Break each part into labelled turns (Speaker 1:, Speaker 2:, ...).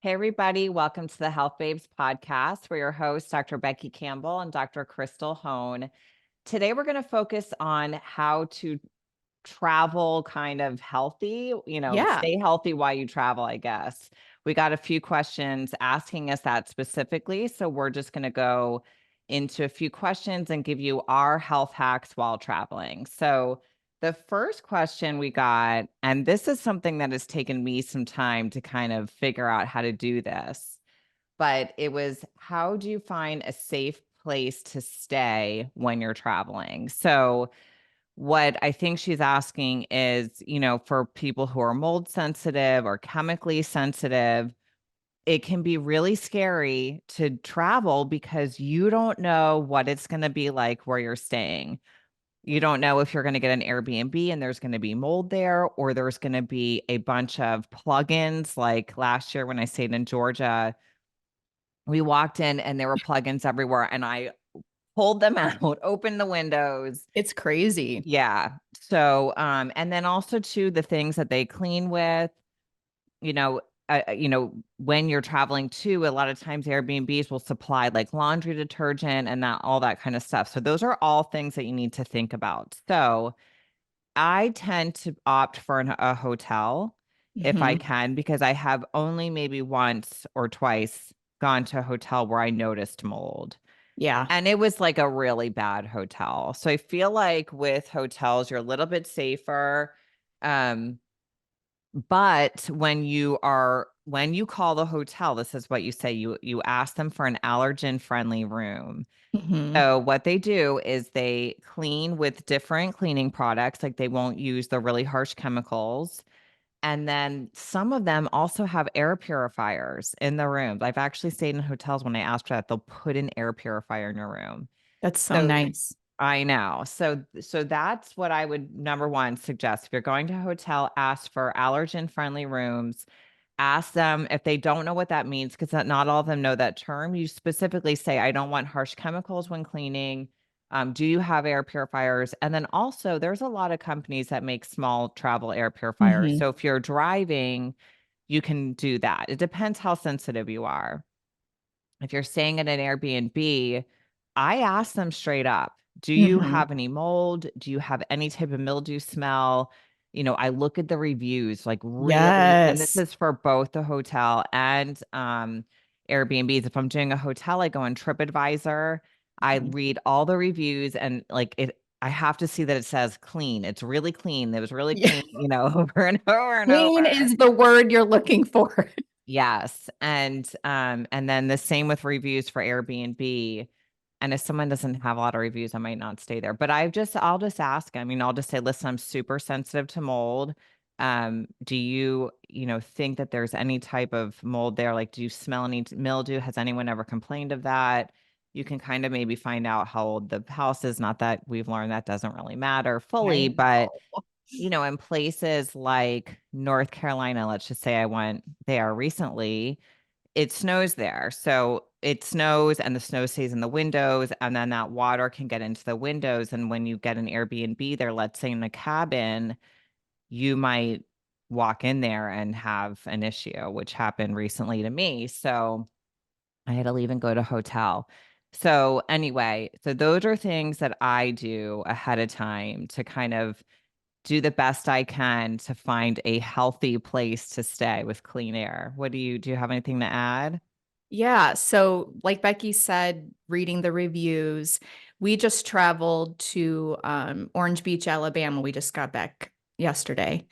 Speaker 1: Hey, everybody. Welcome to the Health Babes podcast. We're your hosts, Dr. Becky Campbell and Dr. Krystal Hohn. Today, we're going to focus on how to travel kind of healthy,
Speaker 2: Yeah.
Speaker 1: stay healthy while you travel, I guess. We got a few questions asking us that specifically. So, we're just going to go into a few questions and give you our health hacks while traveling. So, the first question we got, and this is something that has taken me some time to kind of figure out how to do this, but it was, how do you find a safe place to stay when you're traveling? So, what I think she's asking is, for people who are mold sensitive or chemically sensitive, it can be really scary to travel because you don't know what it's going to be like where you're staying. You don't know if you're going to get an Airbnb and there's going to be mold there, or there's going to be a bunch of plugins. Like last year when I stayed in Georgia, we walked in and there were plugins everywhere, and I pulled them out, opened the windows.
Speaker 2: It's crazy.
Speaker 1: Yeah. So, and then also too, the things that they clean with, you know, when you're traveling too, a lot of times Airbnbs will supply like laundry detergent and that all that kind of stuff. So those are all things that you need to think about. So I tend to opt for a hotel if I
Speaker 2: Mhm.
Speaker 1: can, because I have only maybe once or twice gone to a hotel where I noticed mold.
Speaker 2: Yeah.
Speaker 1: And it was like a really bad hotel. So I feel like with hotels, you're a little bit safer. Um, but when you call the hotel, this is what you say. You ask them for an allergen friendly room.
Speaker 2: Mhm.
Speaker 1: So what they do is they clean with different cleaning products, like they won't use the really harsh chemicals. And then some of them also have air purifiers in the rooms. I've actually stayed in hotels when I asked for that, they'll put an air purifier in your room.
Speaker 2: That's so
Speaker 1: So
Speaker 2: nice.
Speaker 1: I know. So that's what I would number one suggest. If you're going to a hotel, ask for allergen friendly rooms. Ask them if they don't know what that means, because not all of them know that term. You specifically say, I don't want harsh chemicals when cleaning. Do you have air purifiers? And then also, there's a lot of companies that make small travel air purifiers.
Speaker 2: Mhm.
Speaker 1: So if you're driving, you can do that. It depends how sensitive you are. If you're staying at an Airbnb, I ask them straight up, do you
Speaker 2: Mhm.
Speaker 1: have any mold? Do you have any type of mildew smell? I look at the reviews, like really, and this
Speaker 2: Yes.
Speaker 1: is for both the hotel and Airbnbs. If I'm doing a hotel, I go on TripAdvisor, I
Speaker 2: Mhm.
Speaker 1: read all the reviews, and like I have to see that it says clean. It's really clean. It was really
Speaker 2: Yeah.
Speaker 1: clean, over and over and
Speaker 2: Clean
Speaker 1: over.
Speaker 2: is the word you're looking for.
Speaker 1: Yes, and then the same with reviews for Airbnb. And if someone doesn't have a lot of reviews, I might not stay there. But I'll just ask. I mean, I'll just say, listen, I'm super sensitive to mold. Do you, think that there's any type of mold there? Like, do you smell any mildew? Has anyone ever complained of that? You can kind of maybe find out how old the house is. Not that we've learned that doesn't really matter fully,
Speaker 2: I
Speaker 1: but
Speaker 2: know.
Speaker 1: in places like North Carolina, let's just say I went there recently, it snows there. So it snows and the snow stays in the windows, and then that water can get into the windows. And when you get an Airbnb there, let's say in a cabin, you might walk in there and have an issue, which happened recently to me. So I had to leave and go to a hotel. So anyway, so those are things that I do ahead of time to kind of do the best I can to find a healthy place to stay with clean air. Do you have anything to add?
Speaker 2: Yeah. So, like Becky said, reading the reviews, we just traveled to Orange Beach, Alabama. We just got back yesterday.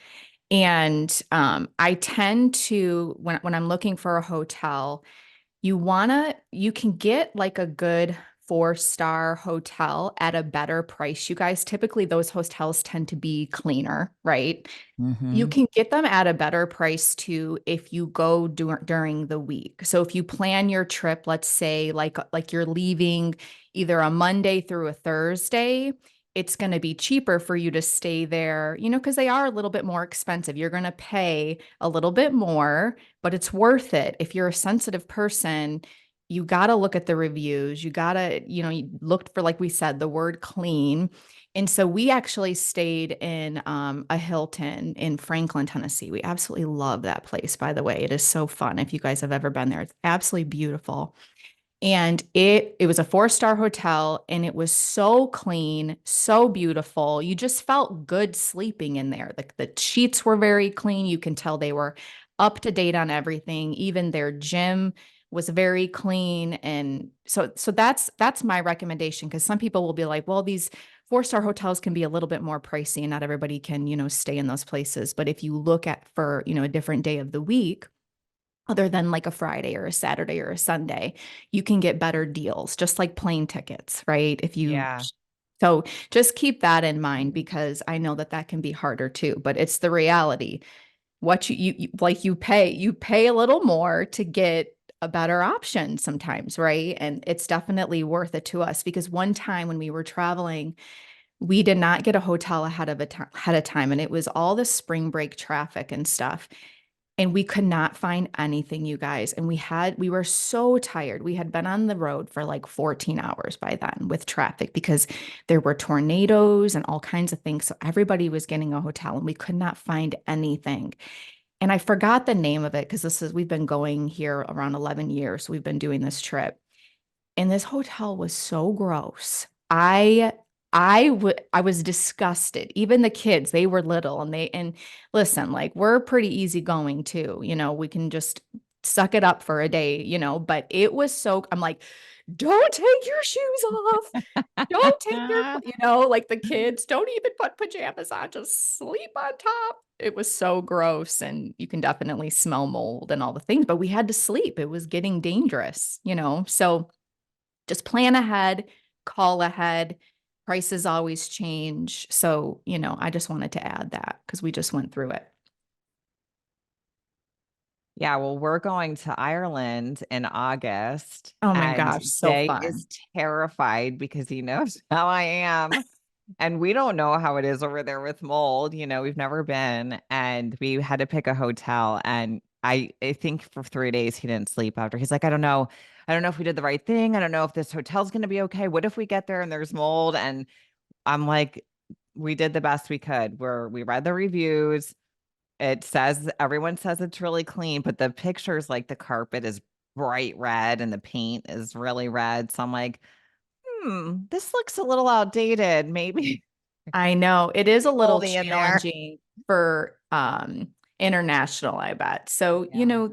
Speaker 2: And I tend to, when I'm looking for a hotel, you can get like a good 4-star hotel at a better price. You guys, typically those hotels tend to be cleaner, right? You
Speaker 1: Mm-hmm.
Speaker 2: can get them at a better price too if you go during the week. So if you plan your trip, let's say like you're leaving either a Monday through a Thursday, it's going to be cheaper for you to stay there, because they are a little bit more expensive. You're going to pay a little bit more, but it's worth it. If you're a sensitive person, you got to look at the reviews. You got to, you looked for, like we said, the word clean. And so we actually stayed in a Hilton in Franklin, Tennessee. We absolutely love that place, by the way. It is so fun. If you guys have ever been there, it's absolutely beautiful. And it was a 4-star hotel, and it was so clean, so beautiful. You just felt good sleeping in there. The sheets were very clean. You can tell they were up to date on everything. Even their gym was very clean. And so that's my recommendation, because some people will be like, well, these 4-star hotels can be a little bit more pricey and not everybody can, stay in those places. But if you look at for, a different day of the week, other than like a Friday or a Saturday or a Sunday, you can get better deals, just like plane tickets, right?
Speaker 1: Yeah.
Speaker 2: So just keep that in mind, because I know that can be harder too, but it's the reality. What like, you pay a little more to get a better option sometimes, right? And it's definitely worth it to us, because one time when we were traveling, we did not get a hotel ahead of time, and it was all the spring break traffic and stuff. And we could not find anything, you guys. And we were so tired. We had been on the road for like 14 hours by then with traffic, because there were tornadoes and all kinds of things. So everybody was getting a hotel, and we could not find anything. And I forgot the name of it, because we've been going here around 11 years. We've been doing this trip. And this hotel was so gross. I was disgusted. Even the kids, they were little, and listen, like, we're pretty easygoing too. We can just suck it up for a day, but it was so, I'm like, don't take your shoes off. Don't take like the kids, don't even put pajamas on, just sleep on top. It was so gross, and you can definitely smell mold and all the things, but we had to sleep. It was getting dangerous, so just plan ahead, call ahead. Prices always change. So, I just wanted to add that because we just went through it.
Speaker 1: Yeah, well, we're going to Ireland in August,
Speaker 2: Oh my
Speaker 1: and
Speaker 2: gosh, so
Speaker 1: Jay is
Speaker 2: fun.
Speaker 1: terrified because he knows how I am. And we don't know how it is over there with mold. We've never been, and we had to pick a hotel. And I think for 3 days he didn't sleep after. He's like, I don't know. I don't know if we did the right thing. I don't know if this hotel's going to be okay. What if we get there and there's mold? And I'm like, we did the best we could. We read the reviews. It says everyone says it's really clean, but the pictures, like, the carpet is bright red and the paint is really red. So I'm like, this looks a little outdated. Maybe
Speaker 2: I know it is a little
Speaker 1: moldy in there.
Speaker 2: challenging for international, I bet. So,
Speaker 1: Yeah.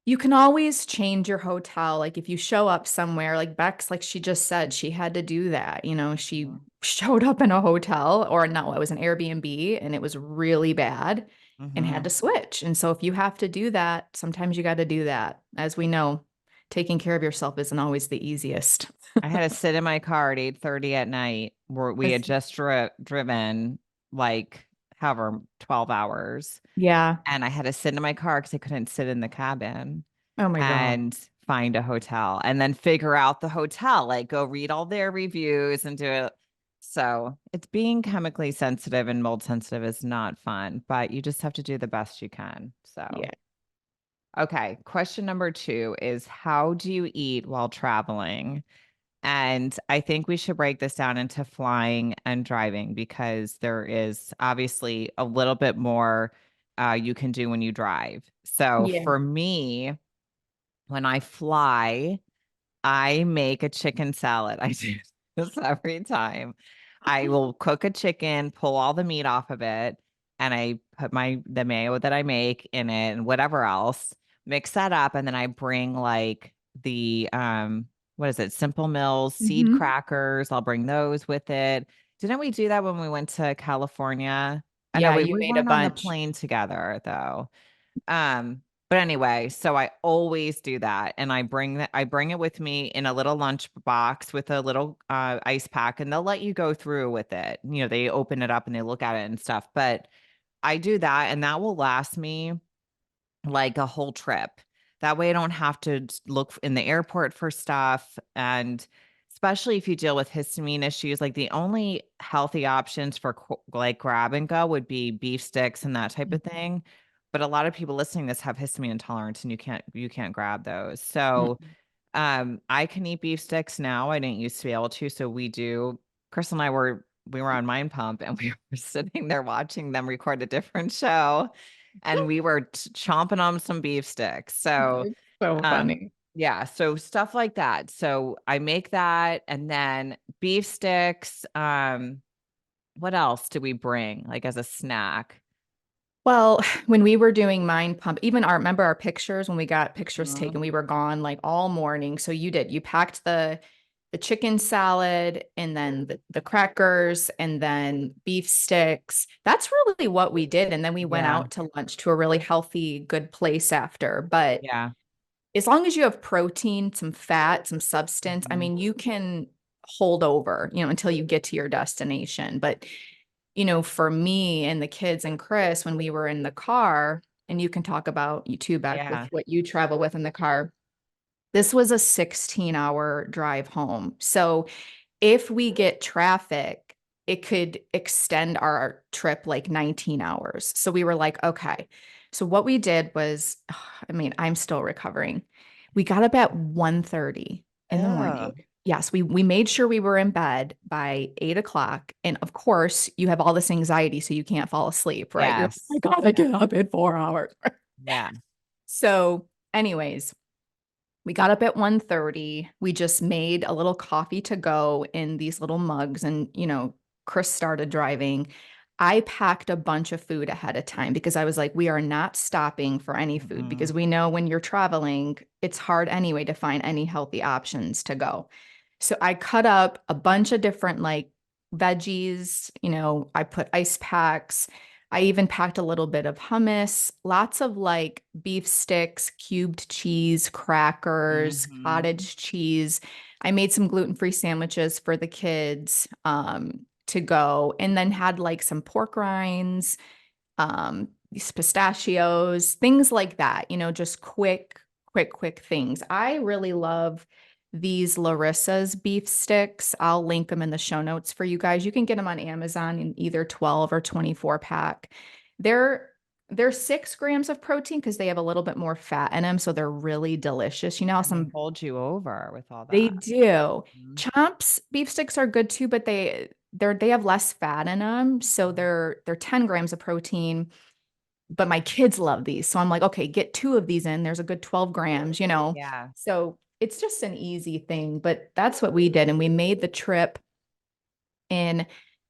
Speaker 2: you can always change your hotel. Like, if you show up somewhere, like Bex, like she just said, she had to do that. She showed up in a hotel, or no, it was an Airbnb, and it was really bad and had
Speaker 1: Hmm.
Speaker 2: to switch. And so if you have to do that, sometimes you got to do that. As we know, taking care of yourself isn't always the easiest.
Speaker 1: I had to sit in my car at 8:30 at night where we had just driven, like, however 12 hours.
Speaker 2: Yeah.
Speaker 1: And I had to sit in my car because I couldn't sit in the cabin
Speaker 2: Oh my God.
Speaker 1: and find a hotel and then figure out the hotel, like, go read all their reviews and do it. So it's being chemically sensitive and mold sensitive is not fun, but you just have to do the best you can. So,
Speaker 2: Yeah.
Speaker 1: okay. Question number 2 is, how do you eat while traveling? And I think we should break this down into flying and driving, because there is obviously a little bit more you can do when you drive. So
Speaker 2: Yeah.
Speaker 1: for me, when I fly, I make a chicken salad. I do this every time. I will cook a chicken, pull all the meat off of it, and I put the mayo that I make in it and whatever else, mix that up, and then I bring, like, the what is it? Simple Mills seed
Speaker 2: Hmm.
Speaker 1: crackers. I'll bring those with it. Didn't we do that when we went to California? I know
Speaker 2: Yeah,
Speaker 1: we
Speaker 2: you made a
Speaker 1: weren't on the
Speaker 2: bunch.
Speaker 1: plane together though. But anyway, so I always do that, and I bring it with me in a little lunch box with a little ice pack, and they'll let you go through with it. They open it up and they look at it and stuff. But I do that, and that will last me like a whole trip. That way I don't have to look in the airport for stuff. And especially if you deal with histamine issues, like, the only healthy options for like grab and go would be beef sticks and that type of thing. But a lot of people listening to this have histamine intolerance, and you can't grab those. So
Speaker 2: Mhm.
Speaker 1: I can eat beef sticks now. I didn't used to be able to, so we do. Chris and I we were on Mind Pump and we were sitting there watching them record a different show, and we were chomping on some beef sticks. So,
Speaker 2: It's so
Speaker 1: um,
Speaker 2: funny.
Speaker 1: yeah, so stuff like that. So I make that, and then beef sticks. What else do we bring like as a snack?
Speaker 2: Well, when we were doing Mind Pump, even our remember our pictures when we got pictures
Speaker 1: Mhm.
Speaker 2: taken, we were gone like all morning. So you packed the chicken salad and then the crackers and then beef sticks. That's really what we did. And then we went
Speaker 1: Yeah,
Speaker 2: out to lunch to a really healthy, good place after. But
Speaker 1: yeah.
Speaker 2: as long as you have protein, some fat, some substance, I
Speaker 1: Mhm.
Speaker 2: mean, you can hold over, until you get to your destination. But for me and the kids and Chris, when we were in the car, and you can talk about you too, Beck, with
Speaker 1: Yeah.
Speaker 2: what you travel with in the car. This was a 16-hour drive home. So if we get traffic, it could extend our trip like 19 hours. So we were like, okay. So what we did was, I mean, I'm still recovering. We got up at 1:30 in the
Speaker 1: Oh,
Speaker 2: morning. Yes, we made sure we were in bed by 8 o'clock. And of course, you have all this anxiety, so you can't fall asleep, right? You're
Speaker 1: yes.
Speaker 2: like, I gotta get up in 4 hours.
Speaker 1: Yeah.
Speaker 2: So, anyways, we got up at 1:30. We just made a little coffee to go in these little mugs and, Chris started driving. I packed a bunch of food ahead of time because I was like, we are not stopping for any food
Speaker 1: Mhm.
Speaker 2: because we know when you're traveling, it's hard anyway to find any healthy options to go. So I cut up a bunch of different like veggies, I put ice packs. I even packed a little bit of hummus, lots of like beef sticks, cubed cheese, crackers,
Speaker 1: Mhm.
Speaker 2: cottage cheese. I made some gluten-free sandwiches for the kids to go, and then had like some pork rinds, these pistachios, things like that, just quick things. I really love these Larissa's beef sticks. I'll link them in the show notes for you guys. You can get them on Amazon in either 12 or 24 pack. They're they're 6 grams of protein because they have a little bit more fat in them, so they're really delicious.
Speaker 1: And they
Speaker 2: Some
Speaker 1: hold you over with all
Speaker 2: they
Speaker 1: that.
Speaker 2: do.
Speaker 1: Mhm.
Speaker 2: Chomps beef sticks are good too, but they have less fat in them, so they're 10 grams of protein. But my kids love these, so I'm like, okay, get 2 of these in. There's a good 12 grams.
Speaker 1: Yeah.
Speaker 2: So it's just an easy thing, but that's what we did, and we made the trip in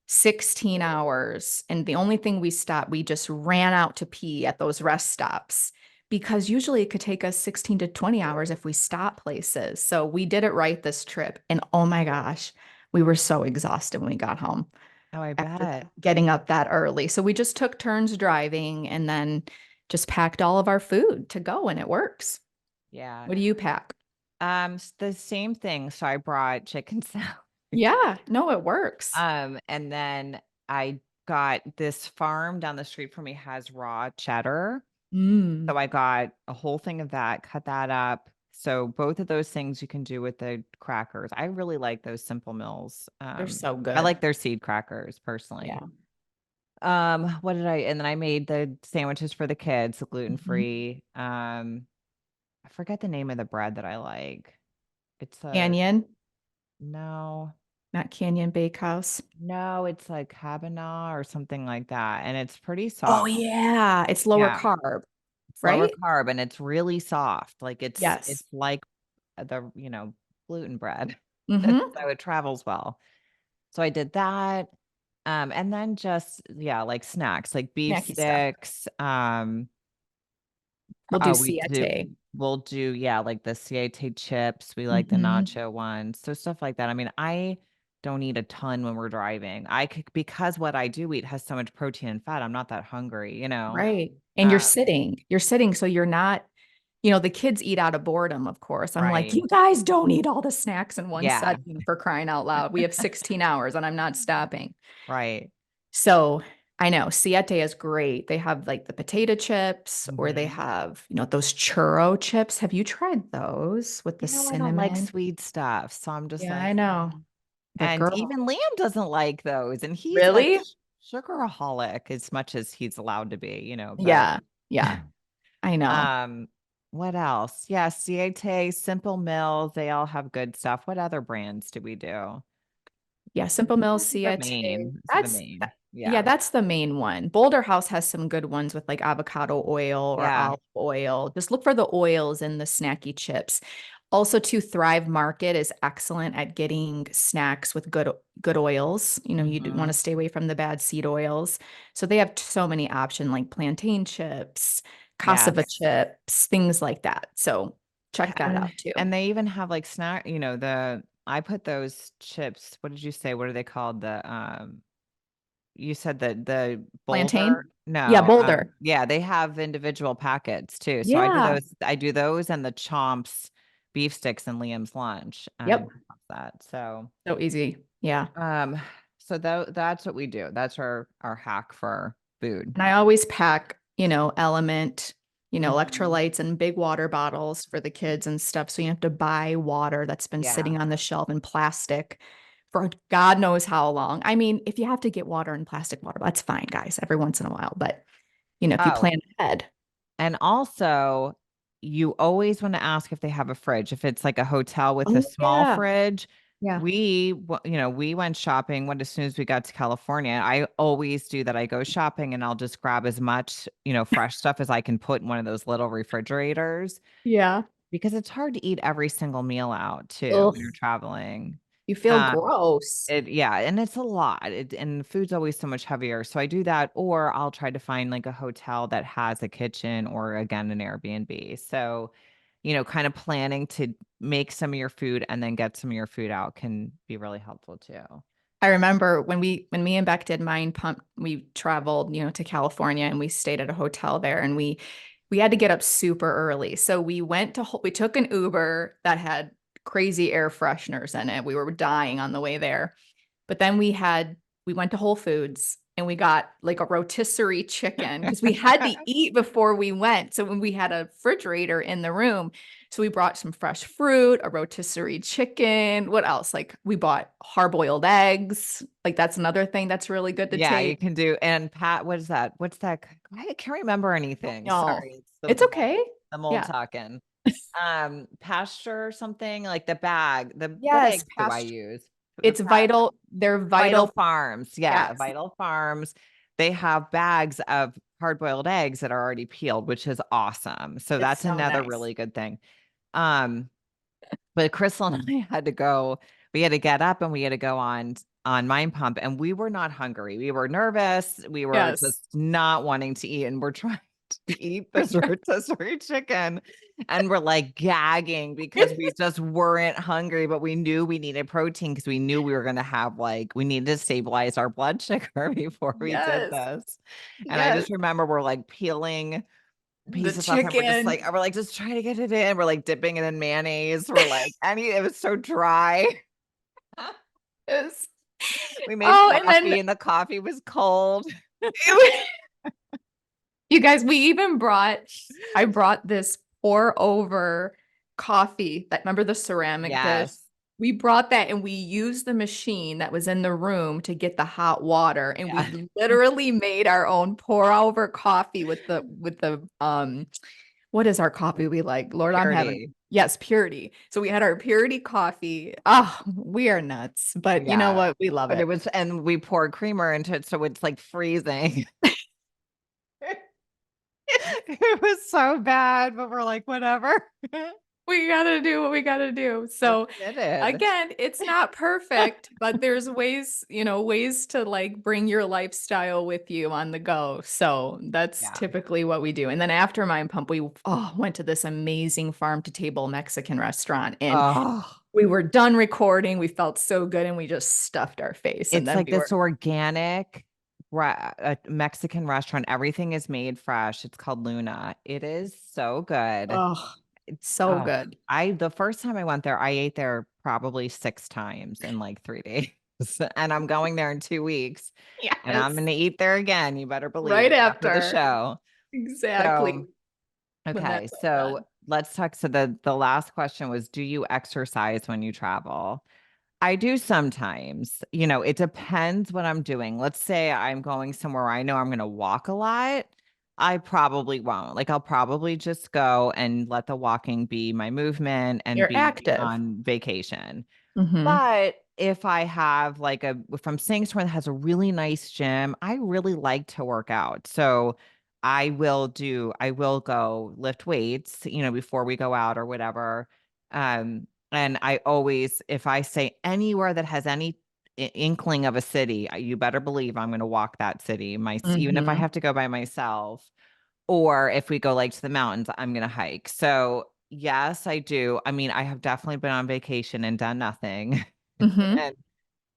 Speaker 2: 16 hours. And the only thing we stopped, we just ran out to pee at those rest stops because usually it could take us 16 to 20 hours if we stop places. So we did it right this trip. And oh my gosh, we were so exhausted when we got home
Speaker 1: Oh, I
Speaker 2: after
Speaker 1: bet.
Speaker 2: getting up that early. So we just took turns driving and then just packed all of our food to go, and it works.
Speaker 1: Yeah.
Speaker 2: What do you pack?
Speaker 1: The same thing. So I brought chicken salad.
Speaker 2: Yeah, no, it works.
Speaker 1: And then I got this farm down the street from me has raw cheddar.
Speaker 2: Mm,
Speaker 1: So I got a whole thing of that, cut that up. So both of those things you can do with the crackers. I really like those Simple Mills.
Speaker 2: they're so
Speaker 1: I
Speaker 2: good.
Speaker 1: like their seed crackers personally.
Speaker 2: Yeah.
Speaker 1: What did I and then I made the sandwiches for the kids,
Speaker 2: Mhm.
Speaker 1: gluten-free. I forget the name of the bread that I like. It's a
Speaker 2: Canyon,
Speaker 1: no,
Speaker 2: not Canyon Bakehouse.
Speaker 1: no, it's like Cabanagh or something like that, and it's pretty
Speaker 2: Oh
Speaker 1: soft.
Speaker 2: yeah, it's lower
Speaker 1: Yeah,
Speaker 2: carb,
Speaker 1: it's lower
Speaker 2: right?
Speaker 1: carb and it's really soft. Like it's
Speaker 2: Yes.
Speaker 1: like gluten bread.
Speaker 2: Mm-hmm.
Speaker 1: So it travels well. So I did that. And then just yeah, like snacks, like beef
Speaker 2: Snacky stuff.
Speaker 1: sticks.
Speaker 2: We'll do
Speaker 1: We do
Speaker 2: siete.
Speaker 1: we'll do, yeah, like the siete chips, we like the
Speaker 2: Mm-hmm.
Speaker 1: nacho ones, so stuff like that. I mean, I don't eat a ton when we're driving. I could because what I do eat has so much protein and fat, I'm not that hungry, you know?
Speaker 2: Right. And
Speaker 1: Uh,
Speaker 2: you're sitting, so you're not, the kids eat out of boredom, of course. I'm like,
Speaker 1: right.
Speaker 2: you guys don't eat all the snacks in one
Speaker 1: Yeah,
Speaker 2: setting for crying out loud. We have 16 hours and I'm not stopping.
Speaker 1: right.
Speaker 2: So I know Siete is great. They have like the potato chips or they
Speaker 1: Mhm.
Speaker 2: have, those churro chips. Have you tried those with the
Speaker 1: I don't like
Speaker 2: cinnamon?
Speaker 1: sweet stuff, so I'm just
Speaker 2: Yeah,
Speaker 1: like,
Speaker 2: I know. But
Speaker 1: and
Speaker 2: girl,
Speaker 1: even Liam doesn't like those, and he's like
Speaker 2: really?
Speaker 1: sugaraholic as much as he's allowed to be, but
Speaker 2: Yeah, yeah, I know.
Speaker 1: um What else? Yeah, Siete, Simple Mills, they all have good stuff. What other brands do we do?
Speaker 2: Yeah, Simple Mills,
Speaker 1: Those are the
Speaker 2: Siete.
Speaker 1: main. Those are the
Speaker 2: That's
Speaker 1: main.
Speaker 2: yeah,
Speaker 1: Yeah.
Speaker 2: that's the main one. Boulder House has some good ones with like avocado oil or
Speaker 1: Yeah.
Speaker 2: olive oil. Just look for the oils in the snacky chips. Also, to Thrive Market is excellent at getting snacks with good oils. You know, you want to
Speaker 1: Mhm.
Speaker 2: stay away from the bad seed oils. So they have so many options like plantain chips, cassava
Speaker 1: Yes.
Speaker 2: chips, things like that. So check that
Speaker 1: And
Speaker 2: out too.
Speaker 1: and they even have like snack, I put those chips, what did you say? What are they called? You said that the
Speaker 2: Plantain?
Speaker 1: Boulder?
Speaker 2: Yeah,
Speaker 1: No,
Speaker 2: Boulder.
Speaker 1: yeah, they have individual packets too. So
Speaker 2: Yeah.
Speaker 1: I do those and the Chomps beef sticks and Liam's lunch.
Speaker 2: Yep.
Speaker 1: That. So
Speaker 2: So easy. Yeah.
Speaker 1: um that's what we do. That's our hack for food.
Speaker 2: And I always pack, Element,
Speaker 1: Mhm.
Speaker 2: electrolytes and big water bottles for the kids and stuff. So you have to buy water that's been
Speaker 1: Yeah.
Speaker 2: sitting on the shelf in plastic for God knows how long. I mean, if you have to get water in plastic water, that's fine, guys, every once in a while. But, if you
Speaker 1: Oh,
Speaker 2: plan ahead.
Speaker 1: and also, you always want to ask if they have a fridge. If it's like a hotel with a
Speaker 2: Oh,
Speaker 1: small
Speaker 2: yeah.
Speaker 1: fridge,
Speaker 2: Yeah.
Speaker 1: we went shopping when as soon as we got to California. I always do that. I go shopping and I'll just grab as much, fresh stuff as I can put in one of those little refrigerators
Speaker 2: Yeah.
Speaker 1: because it's hard to eat every single meal out too
Speaker 2: Ugh,
Speaker 1: when you're traveling.
Speaker 2: you feel
Speaker 1: Um,
Speaker 2: gross.
Speaker 1: yeah, and it's a lot. And food's always so much heavier. So I do that, or I'll try to find like a hotel that has a kitchen or again an Airbnb. So, kind of planning to make some of your food and then get some of your food out can be really helpful too.
Speaker 2: I remember when me and Beck did Mind Pump, we traveled, to California and we stayed at a hotel there and we had to get up super early. So we took an Uber that had crazy air fresheners in it. We were dying on the way there. But then we went to Whole Foods and we got like a rotisserie chicken because we had to eat before we went. So when we had a refrigerator in the room, so we brought some fresh fruit, a rotisserie chicken. What else? Like we bought hard-boiled eggs. Like that's another thing that's really good to
Speaker 1: Yeah, you
Speaker 2: take.
Speaker 1: can do. And Pat, what is that? What's that? I can't remember anything.
Speaker 2: No,
Speaker 1: Sorry, it's
Speaker 2: it's okay.
Speaker 1: the mold
Speaker 2: Yeah.
Speaker 1: talking. Pasture or something like the bag. What
Speaker 2: Yes,
Speaker 1: eggs do I
Speaker 2: past
Speaker 1: use? The
Speaker 2: it's vital. They're
Speaker 1: Vital
Speaker 2: vital.
Speaker 1: Farms. Yeah,
Speaker 2: Yes,
Speaker 1: Vital Farms. They have bags of hard-boiled eggs that are already peeled, which is awesome. So
Speaker 2: it's
Speaker 1: that's
Speaker 2: so
Speaker 1: another
Speaker 2: nice.
Speaker 1: really good thing. Um, but Krystal and I had to go, we had to get up and we had to go on Mind Pump and we were not hungry. We were nervous. We were
Speaker 2: Yes.
Speaker 1: just not wanting to eat and we're trying to eat this rotisserie chicken and we're like gagging because we just weren't hungry, but we knew we needed protein because we knew we were going to have we needed to stabilize our blood sugar before we did
Speaker 2: Yes.
Speaker 1: this. And I
Speaker 2: Yes.
Speaker 1: just remember we're like peeling
Speaker 2: The
Speaker 1: pieces off and
Speaker 2: chicken.
Speaker 1: we're like just trying to get it in. We're like dipping it in mayonnaise. We're like, it was so dry.
Speaker 2: Is
Speaker 1: We made
Speaker 2: oh, and then
Speaker 1: coffee and the coffee was cold.
Speaker 2: you guys, I brought this pour over coffee that remember the ceramic dish?
Speaker 1: Yes.
Speaker 2: We brought that and we used the machine that was in the room to get the hot water. And
Speaker 1: Yeah.
Speaker 2: we literally made our own pour over coffee with the what is our coffee we like? Lord, I'm having
Speaker 1: Purity.
Speaker 2: yes, purity. So we had our purity coffee. Oh, we are nuts. But you know
Speaker 1: Yeah.
Speaker 2: what? We love
Speaker 1: But it
Speaker 2: it.
Speaker 1: was, and we poured creamer into it. So it's like freezing. It was so bad, but we're like, whatever.
Speaker 2: We gotta do what we gotta do.
Speaker 1: We
Speaker 2: So
Speaker 1: did it.
Speaker 2: again, it's not perfect, but there's ways, ways to like bring your lifestyle with you on the go. So that's
Speaker 1: Yeah.
Speaker 2: typically what we do. And then after Mind Pump, we went to this amazing farm to table Mexican restaurant and
Speaker 1: Oh,
Speaker 2: we were done recording. We felt so good and we just stuffed our face. And
Speaker 1: it's
Speaker 2: then
Speaker 1: like
Speaker 2: we were,
Speaker 1: this organic Mexican restaurant. Everything is made fresh. It's called Luna. It is so good.
Speaker 2: oh,
Speaker 1: It's
Speaker 2: so good.
Speaker 1: the first time I went there, I ate there probably 6 times in like 3 days. And I'm going there in 2 weeks and I'm
Speaker 2: Yes.
Speaker 1: gonna eat there again. You better believe
Speaker 2: Right
Speaker 1: it after the
Speaker 2: after.
Speaker 1: show.
Speaker 2: Exactly.
Speaker 1: So,
Speaker 2: When
Speaker 1: okay.
Speaker 2: that's all
Speaker 1: So
Speaker 2: done.
Speaker 1: let's talk. So the last question was, do you exercise when you travel? I do sometimes. It depends what I'm doing. Let's say I'm going somewhere where I know I'm going to walk a lot. I probably won't. Like I'll probably just go and let the walking be my movement and
Speaker 2: You're
Speaker 1: be
Speaker 2: active.
Speaker 1: on vacation.
Speaker 2: Mm-hmm.
Speaker 1: But if I have like if I'm staying somewhere that has a really nice gym, I really like to work out. So I will go lift weights, before we go out or whatever. And I always, if I say anywhere that has any inkling of a city, you better believe I'm going to walk that city, even if I
Speaker 2: Mm-hmm.
Speaker 1: have to go by myself, or if we go like to the mountains, I'm going to hike. So yes, I do. I mean, I have definitely been on vacation and done nothing.
Speaker 2: Mm-hmm.
Speaker 1: And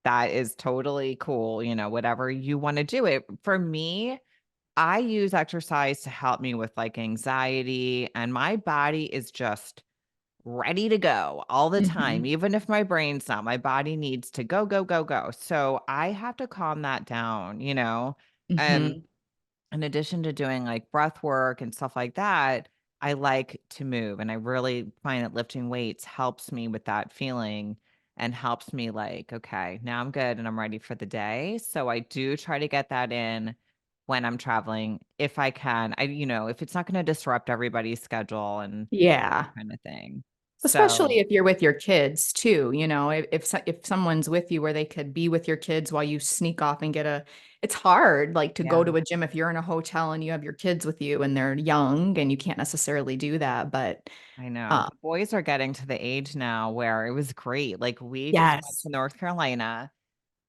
Speaker 1: that is totally cool. Whatever you want to do it. For me, I use exercise to help me with like anxiety, and my body is just ready to go all the
Speaker 2: Mm-hmm.
Speaker 1: time. Even if my brain's not, my body needs to go, go, go, go. So I have to calm that down. Um,
Speaker 2: Mm-hmm.
Speaker 1: in addition to doing like breath work and stuff like that, I like to move. And I really find that lifting weights helps me with that feeling and helps me like, okay, now I'm good and I'm ready for the day. So I do try to get that in when I'm traveling if I can. If it's not going to disrupt everybody's schedule and that
Speaker 2: Yeah.
Speaker 1: kind of thing.
Speaker 2: Especially
Speaker 1: So
Speaker 2: if you're with your kids too, if someone's with you where they could be with your kids while you sneak off and it's hard like to go
Speaker 1: yeah.
Speaker 2: to a gym if you're in a hotel and you have your kids with you and they're young and you can't necessarily do that. But
Speaker 1: I know.
Speaker 2: um,
Speaker 1: The boys are getting to the age now where it was great. Like we just went
Speaker 2: yes.
Speaker 1: to North Carolina.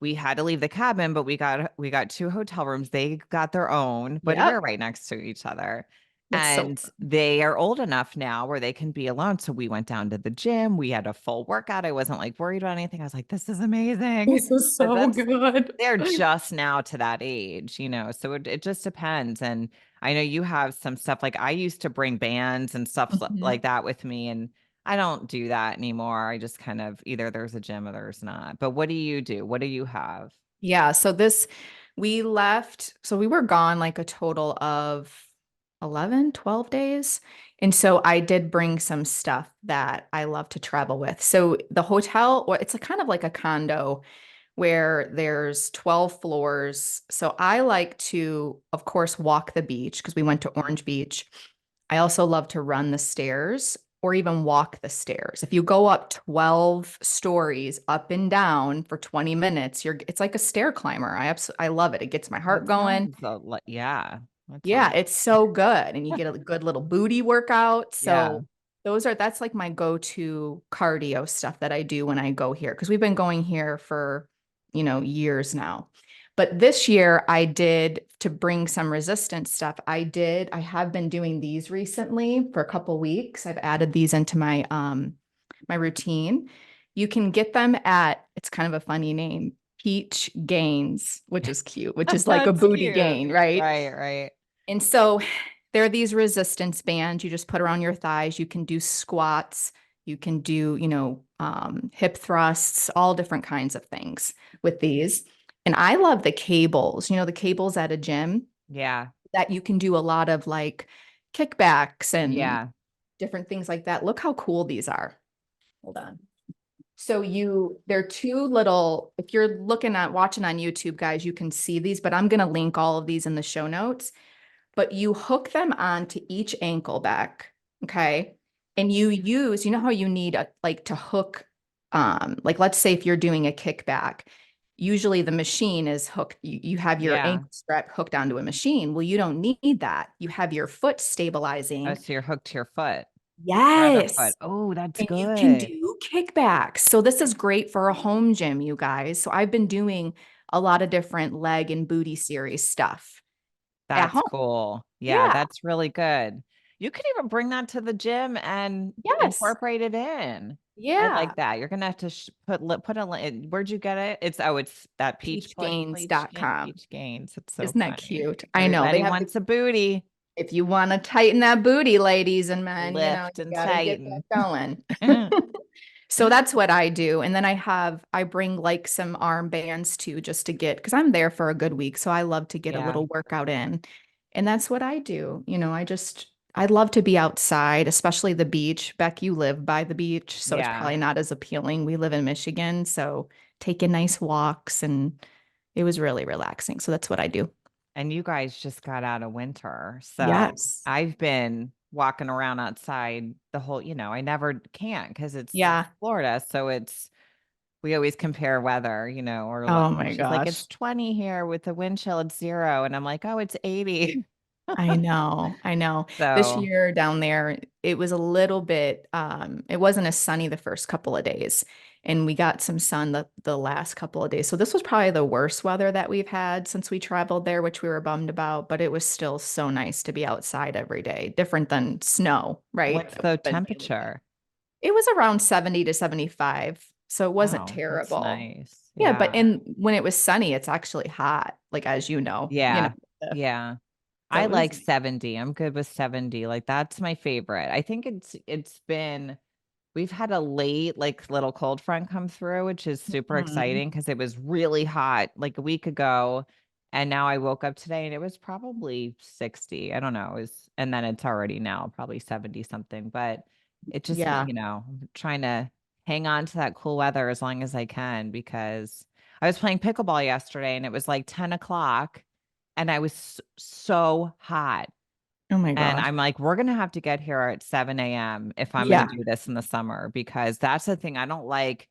Speaker 1: We had to leave the cabin, but we got two hotel rooms. They got their own, but we're
Speaker 2: Yep.
Speaker 1: right next to each other.
Speaker 2: That's so
Speaker 1: And they are old enough now where they can be alone. So we went down to the gym. We had a full workout. I wasn't like worried about anything. I was like, this is amazing.
Speaker 2: this is
Speaker 1: But
Speaker 2: so good.
Speaker 1: they're just now to that age. So it just depends. And I know you have some stuff like I used to bring bands and stuff like
Speaker 2: Mhm.
Speaker 1: that with me. And I don't do that anymore. I just kind of either there's a gym or there's not. But what do you do? What do you have?
Speaker 2: Yeah, we left, so we were gone like a total of 11, 12 days. And so I did bring some stuff that I love to travel with. So the hotel, or it's a kind of like a condo where there's 12 floors. So I like to, of course, walk the beach because we went to Orange Beach. I also love to run the stairs or even walk the stairs. If you go up 12 stories up and down for 20 minutes, it's like a stair climber. I love it. It gets my heart
Speaker 1: That
Speaker 2: going.
Speaker 1: sounds yeah. That
Speaker 2: Yeah,
Speaker 1: sounds
Speaker 2: it's so good. And you get a good little booty workout.
Speaker 1: yeah.
Speaker 2: So that's like my go-to cardio stuff that I do when I go here because we've been going here for, years now. But this year I did to bring some resistance stuff. I have been doing these recently for a couple weeks. I've added these into my routine. You can get them at, it's kind of a funny name, Peach Gains, which is cute, which is like a
Speaker 1: That's
Speaker 2: booty
Speaker 1: cute.
Speaker 2: gain, right?
Speaker 1: Right, right.
Speaker 2: And so there are these resistance bands you just put around your thighs. You can do squats, you can do, hip thrusts, all different kinds of things with these. And I love the cables, the cables at a gym
Speaker 1: Yeah.
Speaker 2: that you can do a lot of like kickbacks and
Speaker 1: Yeah.
Speaker 2: different things like that. Look how cool these are. Hold on. So they're two little, if you're watching on YouTube, guys, you can see these, but I'm going to link all of these in the show notes. But you hook them onto each ankle back, okay? And you know how you need like to hook, like let's say if you're doing a kickback, usually the machine is hooked. You have your
Speaker 1: Yeah.
Speaker 2: ankle strap hooked onto a machine. Well, you don't need that. You have your foot
Speaker 1: Oh,
Speaker 2: stabilizing.
Speaker 1: so you're hooked to your foot, your other foot.
Speaker 2: Yes.
Speaker 1: Oh, that's
Speaker 2: And you can
Speaker 1: good.
Speaker 2: do kickbacks. So this is great for a home gym, you guys. So I've been doing a lot of different leg and booty series stuff at
Speaker 1: That's
Speaker 2: home.
Speaker 1: cool. Yeah,
Speaker 2: Yeah.
Speaker 1: that's really good. You could even bring that to the gym and
Speaker 2: Yes.
Speaker 1: incorporate it in. I
Speaker 2: Yeah.
Speaker 1: like that. You're gonna have to put a where'd you get it? It's that
Speaker 2: Peachgains.com.
Speaker 1: peach gains. It's so
Speaker 2: Isn't that
Speaker 1: funny.
Speaker 2: cute? I know. They
Speaker 1: Everybody
Speaker 2: have
Speaker 1: wants a booty.
Speaker 2: if you want to tighten that booty, ladies and men,
Speaker 1: Lift
Speaker 2: you
Speaker 1: and
Speaker 2: got to get that
Speaker 1: tighten.
Speaker 2: going. So that's what I do. And then I bring like some armbands too, just to because I'm there for a good week. So I love to get a
Speaker 1: Yeah.
Speaker 2: little workout in. And that's what I do. I love to be outside, especially the beach. Beck, you live by the beach, so it's
Speaker 1: Yeah.
Speaker 2: probably not as appealing. We live in Michigan, so taking nice walks and it was really relaxing. So that's what I do.
Speaker 1: And you guys just got out of winter. So
Speaker 2: Yes.
Speaker 1: I've been walking around outside the whole, I never can because it's
Speaker 2: Yeah.
Speaker 1: Florida. So we always compare weather, or like
Speaker 2: Oh my
Speaker 1: she's like, it's
Speaker 2: gosh.
Speaker 1: 20 here with the wind chill, it's 0. And I'm like, oh, it's 80.
Speaker 2: I know. I know. This
Speaker 1: So
Speaker 2: year down there, it was a little bit, it wasn't as sunny the first couple of days. And we got some sun the last couple of days. So this was probably the worst weather that we've had since we traveled there, which we were bummed about, but it was still so nice to be outside every day, different than snow, right?
Speaker 1: what's
Speaker 2: That
Speaker 1: the
Speaker 2: we've been dealing with.
Speaker 1: temperature?
Speaker 2: It was around 70 to 75. So it wasn't
Speaker 1: Oh, that's
Speaker 2: terrible.
Speaker 1: nice.
Speaker 2: Yeah, but
Speaker 1: Yeah.
Speaker 2: when it was sunny, it's actually hot, like as
Speaker 1: Yeah.
Speaker 2: the-
Speaker 1: Yeah.
Speaker 2: so
Speaker 1: I
Speaker 2: it was
Speaker 1: like
Speaker 2: nice.
Speaker 1: 70. I'm good with 70. Like that's my favorite. I think it's been we've had a late like little cold front come through, which is super
Speaker 2: Mhm.
Speaker 1: exciting because it was really hot like a week ago. And now I woke up today and it was probably 60. I don't know. It was, and then it's already now probably 70 something. But it just,
Speaker 2: Yeah.
Speaker 1: I'm trying to hang on to that cool weather as long as I can because I was playing pickleball yesterday and it was like 10 o'clock and I was so hot.
Speaker 2: Oh my
Speaker 1: And
Speaker 2: gosh.
Speaker 1: I'm like, we're gonna have to get here at 7 a.m. if I'm gonna
Speaker 2: Yeah.
Speaker 1: do this in the summer because that's the thing I don't like.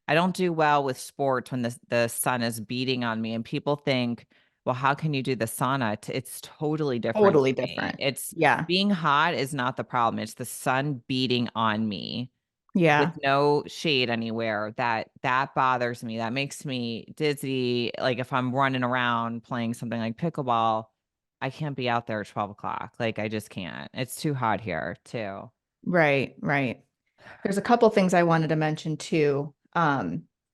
Speaker 1: I don't do well with sports when the sun is beating on me and people think, well, how can you do the sauna? It's totally different
Speaker 2: Totally
Speaker 1: for me.
Speaker 2: different.
Speaker 1: It's
Speaker 2: Yeah.
Speaker 1: being hot is not the problem. It's the sun beating on me with
Speaker 2: Yeah.
Speaker 1: no shade anywhere. That bothers me. That makes me dizzy. Like if I'm running around playing something like pickleball, I can't be out there at 12 o'clock. Like I just can't. It's too hot here too.
Speaker 2: Right. Right. There's a couple things I wanted to mention too.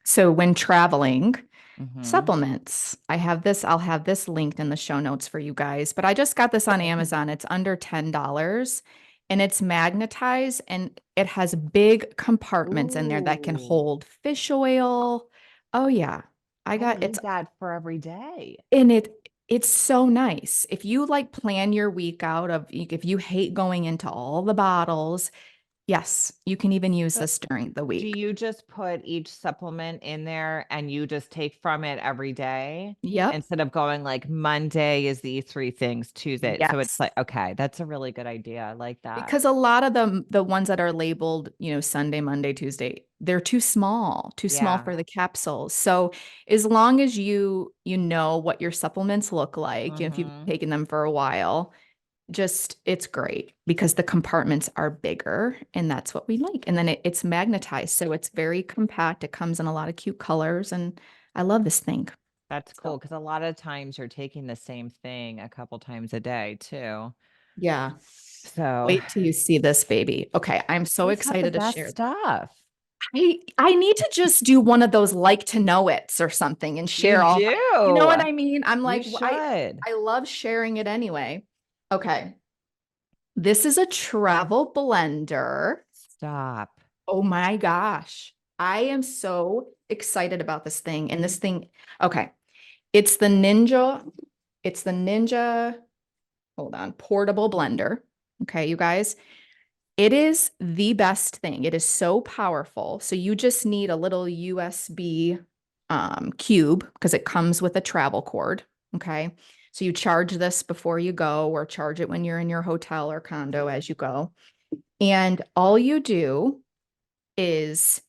Speaker 2: So when traveling,
Speaker 1: Hmm.
Speaker 2: supplements. I'll have this linked in the show notes for you guys, but I just got this on Amazon. It's under $10 and it's magnetized and it has big compartments in there that can
Speaker 1: Ooh,
Speaker 2: hold fish oil. Oh yeah.
Speaker 1: I
Speaker 2: It's
Speaker 1: need that for every day.
Speaker 2: and it's so nice. If you like plan your week out of if you hate going into all the bottles, yes, you can even use
Speaker 1: So
Speaker 2: this during the
Speaker 1: do
Speaker 2: week.
Speaker 1: you just put each supplement in there and you just take from it every day
Speaker 2: Yep.
Speaker 1: instead of going like Monday is these three things, Tuesday? So it's
Speaker 2: Yes.
Speaker 1: like, okay, that's a really good idea. I like that.
Speaker 2: Because a lot of them, the ones that are labeled, Sunday, Monday, Tuesday, they're too small
Speaker 1: Yeah.
Speaker 2: for the capsules. So as long as you know what your supplements look like, if you've
Speaker 1: Mm-hmm.
Speaker 2: taken them for a while, just it's great because the compartments are bigger and that's what we like. And then it's magnetized, so it's very compact. It comes in a lot of cute colors, and I love this thing.
Speaker 1: That's cool
Speaker 2: So
Speaker 1: because a lot of times you're taking the same thing a couple times a day too.
Speaker 2: yeah,
Speaker 1: So
Speaker 2: wait till you see this baby. Okay, I'm so
Speaker 1: you guys have the
Speaker 2: excited to
Speaker 1: best
Speaker 2: share.
Speaker 1: stuff.
Speaker 2: I need to just do one of those like to know it's or something and
Speaker 1: You
Speaker 2: share all my, you know
Speaker 1: do.
Speaker 2: what I mean? I'm
Speaker 1: You
Speaker 2: like,
Speaker 1: should.
Speaker 2: I love sharing it anyway. Okay. This is a travel blender.
Speaker 1: Stop.
Speaker 2: Oh my gosh. I am so excited about this thing. And this thing, okay. It's the Ninja, hold on, portable blender. Okay, you guys. It is the best thing. It is so powerful. So you just need a little USB cube because it comes with a travel cord. Okay. So you charge this before you go or charge it when you're in your hotel or condo as you go. And all you do is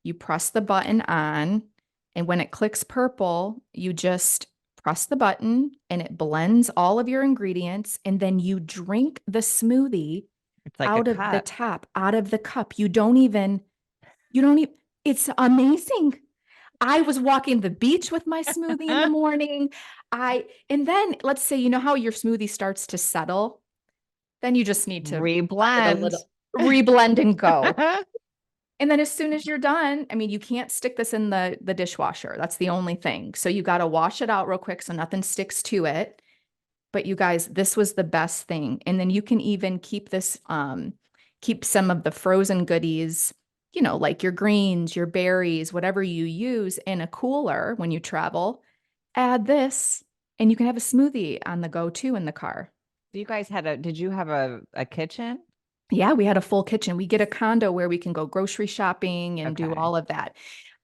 Speaker 2: you press the button on, and when it clicks purple, you just press the button and it blends all of your ingredients. And then you drink the smoothie
Speaker 1: It's like a
Speaker 2: out of the
Speaker 1: cup.
Speaker 2: tap, out of the cup. You don't even, it's amazing. I was walking the beach with my smoothie in the morning. And then let's say, you know how your smoothie starts to settle? Then you just need to let it a
Speaker 1: Reblend.
Speaker 2: little reblend and go. And then as soon as you're done, I mean, you can't stick this in the dishwasher. That's the only thing. So you got to wash it out real quick so nothing sticks to it. But you guys, this was the best thing. And then you can even keep this, keep some of the frozen goodies, like your greens, your berries, whatever you use in a cooler when you travel. Add this, and you can have a smoothie on the go too in the car.
Speaker 1: You guys did you have a kitchen?
Speaker 2: Yeah, we had a full kitchen. We get a condo where we can go grocery shopping and do
Speaker 1: Okay.
Speaker 2: all of that.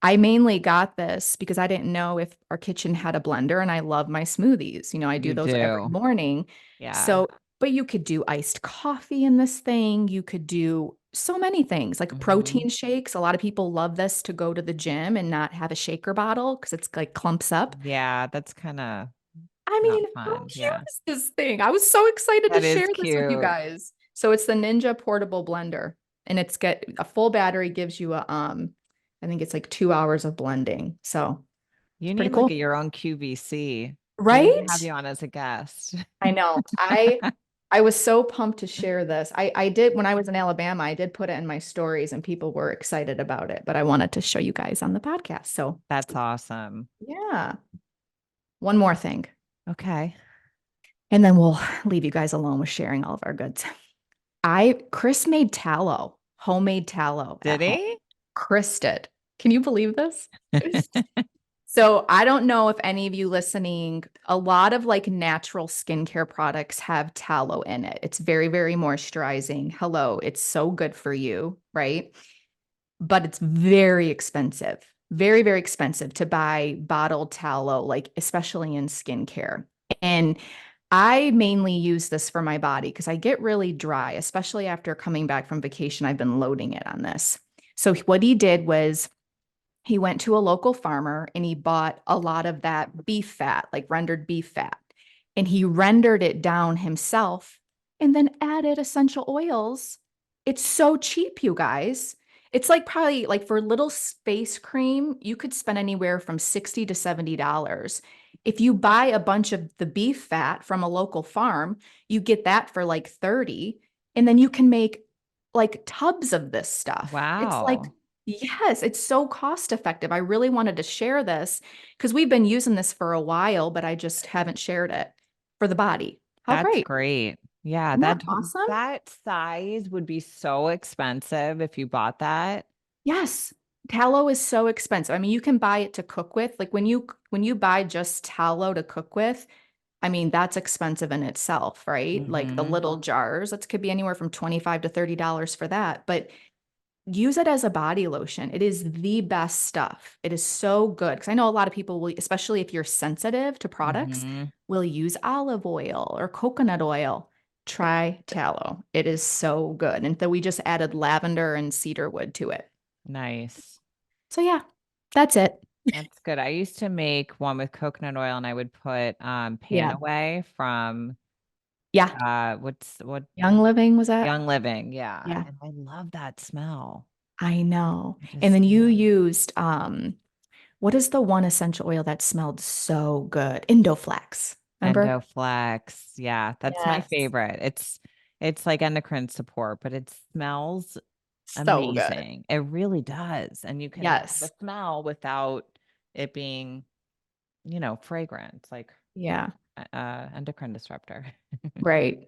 Speaker 2: I mainly got this because I didn't know if our kitchen had a blender, and I love my smoothies. I do
Speaker 1: You
Speaker 2: those every
Speaker 1: do.
Speaker 2: morning.
Speaker 1: Yeah.
Speaker 2: So, but you could do iced coffee in this thing. You could do so many things like
Speaker 1: Hmm.
Speaker 2: protein shakes. A lot of people love this to go to the gym and not have a shaker bottle because it's like clumps up.
Speaker 1: Yeah, that's kind of
Speaker 2: I
Speaker 1: not
Speaker 2: mean, how
Speaker 1: fun.
Speaker 2: cute
Speaker 1: Yeah.
Speaker 2: is this thing? I was so excited to
Speaker 1: That is
Speaker 2: share this with you
Speaker 1: cute.
Speaker 2: guys. So it's the Ninja portable blender, and it's get a full battery gives you a I think it's like 2 hours of blending. So
Speaker 1: You
Speaker 2: it's pretty
Speaker 1: need like
Speaker 2: cool.
Speaker 1: your own QVC. We need to have
Speaker 2: Right?
Speaker 1: you on as a guest.
Speaker 2: I know. I was so pumped to share this. I did when I was in Alabama, I did put it in my stories and people were excited about it, but I wanted to show you guys on the podcast. So
Speaker 1: That's awesome.
Speaker 2: yeah. One more thing.
Speaker 1: Okay.
Speaker 2: And then we'll leave you guys alone with sharing all of our goods. Chris made tallow, homemade tallow at
Speaker 1: Did
Speaker 2: home.
Speaker 1: he?
Speaker 2: Chris did. Can you believe this? So I don't know if any of you listening, a lot of like natural skincare products have tallow in it. It's very, very moisturizing. Hello, it's so good for you, right? But it's very expensive, very, very expensive to buy bottled tallow, like especially in skincare. And I mainly use this for my body because I get really dry, especially after coming back from vacation. I've been loading it on this. So what he did was he went to a local farmer and he bought a lot of that beef fat, like rendered beef fat, and he rendered it down himself and then added essential oils. It's so cheap, you guys. It's like probably like for little face cream, you could spend anywhere from 60 to $70. If you buy a bunch of the beef fat from a local farm, you get that for like 30, and then you can make like tubs of this stuff. It's like,
Speaker 1: Wow.
Speaker 2: yes, it's so cost effective. I really wanted to share this because we've been using this for a while, but I just haven't shared it for the body. How
Speaker 1: That's
Speaker 2: great.
Speaker 1: great. Yeah,
Speaker 2: Isn't that awesome?
Speaker 1: that size would be so expensive if you bought that.
Speaker 2: Yes. Tallow is so expensive. I mean, you can buy it to cook with. Like when you buy just tallow to cook with, I mean, that's expensive in itself, right? Like the
Speaker 1: Hmm.
Speaker 2: little jars, that could be anywhere from 25 to $30 for that. But use it as a body lotion. It is the best stuff. It is so good. Because I know a lot of people will, especially if you're sensitive to products,
Speaker 1: Hmm.
Speaker 2: will use olive oil or coconut oil. Try tallow. It is so good. And then we just added lavender and cedar wood to it.
Speaker 1: Nice.
Speaker 2: So yeah, that's it.
Speaker 1: That's good. I used to make one with coconut oil and I would put
Speaker 2: Yeah.
Speaker 1: Panaway from
Speaker 2: Yeah.
Speaker 1: what
Speaker 2: Young Living was that?
Speaker 1: Young Living. Yeah.
Speaker 2: Yeah.
Speaker 1: And I love that smell.
Speaker 2: I know.
Speaker 1: I
Speaker 2: And
Speaker 1: just
Speaker 2: then you used what is the one essential oil that smelled so good? Indoflex. Remember?
Speaker 1: Endoflex. Yeah, that's my
Speaker 2: Yes.
Speaker 1: favorite. It's like endocrine support, but it smells
Speaker 2: So good.
Speaker 1: amazing. It really does. And you can have a
Speaker 2: Yes.
Speaker 1: smell without it being, fragrant, like
Speaker 2: Yeah.
Speaker 1: endocrine disruptor.
Speaker 2: Right.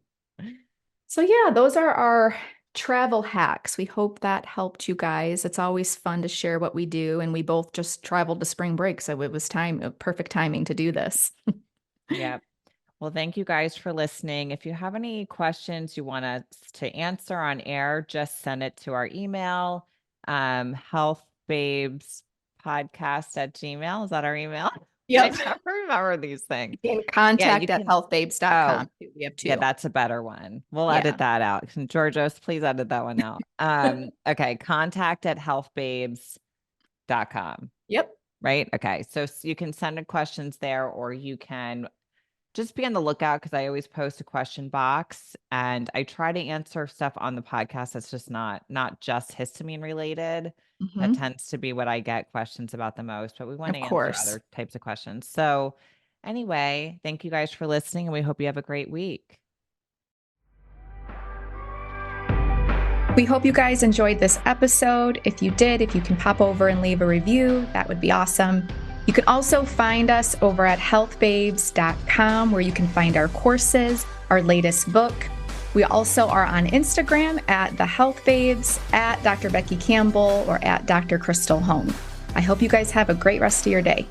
Speaker 2: So yeah, those are our travel hacks. We hope that helped you guys. It's always fun to share what we do, and we both just traveled to spring break, so it was perfect timing to do this.
Speaker 1: Yep. Well, thank you guys for listening. If you have any questions you want us to answer on air, just send it to our email, healthbabespodcast@gmail. Is that our email? I
Speaker 2: Yep.
Speaker 1: never remember these things.
Speaker 2: In
Speaker 1: Yeah, you
Speaker 2: contact at
Speaker 1: can.
Speaker 2: healthbabes.com.
Speaker 1: Oh,
Speaker 2: We have
Speaker 1: yeah,
Speaker 2: two.
Speaker 1: that's a better one. We'll edit
Speaker 2: Yeah.
Speaker 1: that out. Georgios, please edit that one out. Okay, contact@healthbabes.com.
Speaker 2: Yep.
Speaker 1: Right? Okay. So you can send in questions there, or you can just be on the lookout because I always post a question box and I try to answer stuff on the podcast that's just not just histamine related. That
Speaker 2: Hmm.
Speaker 1: tends to be what I get questions about the most, but we want to
Speaker 2: Of
Speaker 1: answer
Speaker 2: course.
Speaker 1: other types of questions. So anyway, thank you guys for listening and we hope you have a great week.
Speaker 2: We hope you guys enjoyed this episode. If you did, if you can pop over and leave a review, that would be awesome. You can also find us over at healthbabes.com, where you can find our courses, our latest book. We also are on Instagram at The Health Babes, at Dr. Becky Campbell, or at Dr. Krystal Hohn. I hope you guys have a great rest of your day.